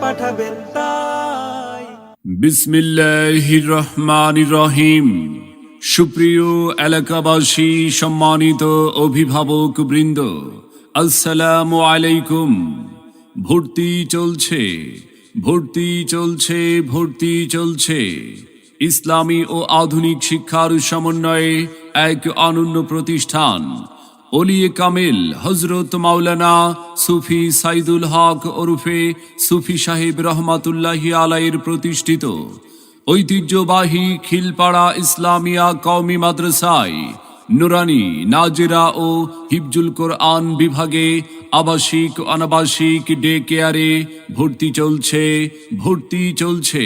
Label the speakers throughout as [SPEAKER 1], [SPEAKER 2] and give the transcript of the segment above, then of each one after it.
[SPEAKER 1] পাঠাবেন তাই।
[SPEAKER 2] বিসমিল্লাহির রহমানির রহিম। সুপ্রিয় এলাকাবাসী, সম্মানিত অভিভাবক বৃন্দ, আসসালামু আলাইকুম। ভর্তি চলছে, ভর্তি চলছে, ভর্তি চলছে। ইসলামী ও আধুনিক শিক্ষার সমন্বয়ে এক অনন্য প্রতিষ্ঠান ওলিয়ে কামেল হযরত মাওলানা সুফি সাইদুল হক ওরফে সুফি সাহেব রহমাতুল্লাহি আলাইহির প্রতিষ্ঠিত ঐতিহ্যবাহী খিলপাড়া ইসলামিয়া কওমি মাদ্রাসায় নুরানি, নাজেরা ও হিফজুল কোরআন বিভাগে আবাসিক অনাবাসিক ডে কেয়ারে ভর্তি চলছে, ভর্তি চলছে।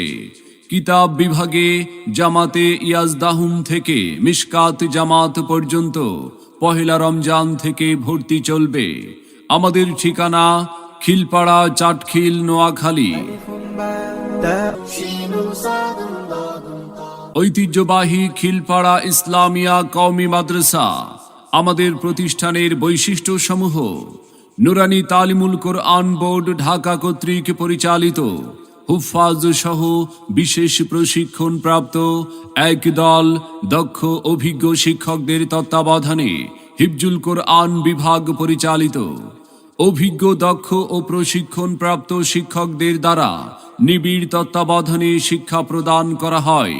[SPEAKER 2] কিতাব বিভাগে জামাতে ইয়াজদাহুম থেকে মিশকাত জামাত পর্যন্ত পহেলা রমজান থেকে ভর্তি চলবে। আমাদের ঠিকানা খিলপাড়া, চাটখিল, নোয়াখালী। ঐতিহ্যবাহী খিলপাড়া ইসলামিয়া কওমি মাদ্রাসা। আমাদের প্রতিষ্ঠানের বৈশিষ্ট্য সমূহ: নুরানি তালিমুল কোরআন বোর্ড ঢাকা কর্তৃক পরিচালিত, হুফাজ সহ বিশেষ প্রশিক্ষণ প্রাপ্ত একদল দক্ষ অভিজ্ঞ শিক্ষকদের তত্ত্বাবধানে হিফজুল কোরআন বিভাগ পরিচালিত। অভিজ্ঞ, দক্ষ ও প্রশিক্ষণ প্রাপ্ত শিক্ষকদের দ্বারা নিবিড় তত্ত্বাবধানে শিক্ষা প্রদান করা হয়।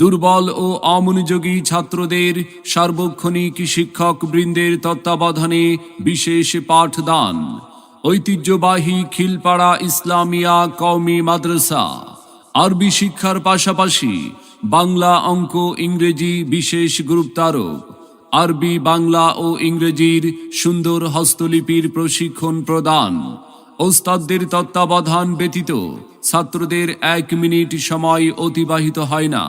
[SPEAKER 2] দুর্বল ও অমনোযোগী ছাত্রদের সার্বক্ষণিক শিক্ষক বৃন্দের তত্ত্বাবধানে বিশেষ পাঠদান। ঐতিহ্যবাহী খিলপাড়া ইসলামিয়া কওমি মাদ্রাসা আরবি শিক্ষার পাশাপাশি বাংলা, অঙ্ক, ইংরেজি বিশেষ গুরুত্বারোপ। আরবি, বাংলা ও ইংরেজির সুন্দর হস্তলিপির প্রশিক্ষণ প্রদান। ওস্তাদদের তত্ত্বাবধান ব্যতীত ছাত্রদের 1 মিনিট সময় অতিবাহিত হয় না।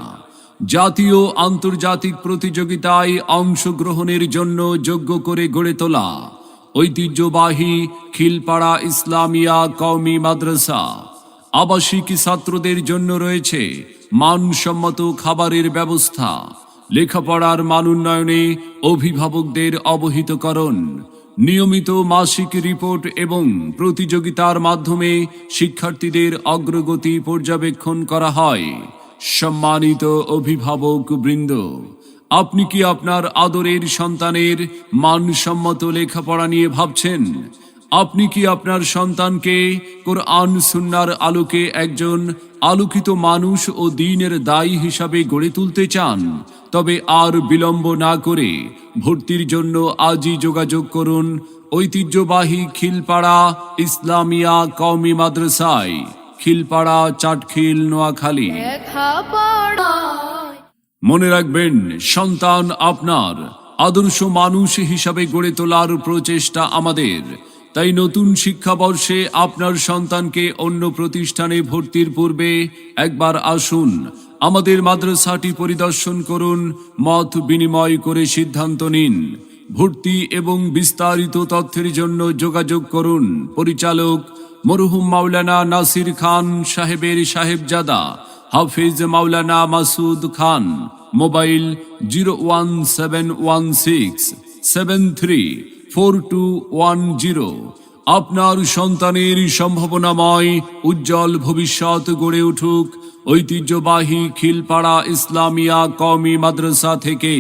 [SPEAKER 2] জাতীয় আন্তর্জাতিক প্রতিযোগিতায় অংশগ্রহণের জন্য যোগ্য করে গড়ে তোলা ঐতিহ্যবাহী খিলপাড়া ইসলামিয়া কওমি মাদ্রাসা। আবাসিক ছাত্রদের জন্য রয়েছে মানসম্মত খাবারের ব্যবস্থা। লেখাপড়ার মান উন্নয়নে অভিভাবকদের অবহিতকরণ। নিয়মিত মাসিক রিপোর্ট এবং প্রতিযোগিতার মাধ্যমে শিক্ষার্থীদের অগ্রগতি পর্যবেক্ষণ করা হয়। সম্মানিত অভিভাবক বৃন্দ, আপনি কি আপনার আদরের সন্তানের মানসম্মত লেখাপড়া নিয়ে ভাবছেন? আপনি কি আপনার সন্তানকে কোরআন সুন্নাহর আলোকে একজন আলোকিত মানুষ ও দ্বীনের দায়ী হিসাবে গড়ে তুলতে চান? তবে আর বিলম্ব না করে ভর্তির জন্য আজই যোগাযোগ করুন ঐতিহ্যবাহী খিলপাড়া ইসলামিয়া কওমি মাদ্রাসায়, খিলপাড়া, চাটখিল, নোয়াখালী। মনে রাখবেন, সন্তান আপনার, আদর্শ মানুষ হিসাবে গড়ে তোলার প্রচেষ্টা আমাদের। তাই নতুন শিক্ষাবর্ষে আপনার সন্তানকে অন্য প্রতিষ্ঠানে ভর্তির পূর্বে একবার আসুন, আমাদের মাদ্রাসাটি পরিদর্শন করুন, মত বিনিময় করে সিদ্ধান্ত নিন। ভর্তি এবং বিস্তারিত তথ্যের জন্য যোগাযোগ করুন পরিচালক মরহুম মাওলানা নাসির খান সাহেবের সাহেবজাদা হাফিজ মাওলানা মাসুদ খান। মোবাইল 01716734210। আপনার সন্তানের সম্ভাবনাময় উজ্জ্বল ভবিষ্যৎ গড়ে উঠুক ঐতিহ্যবাহী খিলপাড়া ইসলামিয়া কওমি মাদ্রাসা থেকে।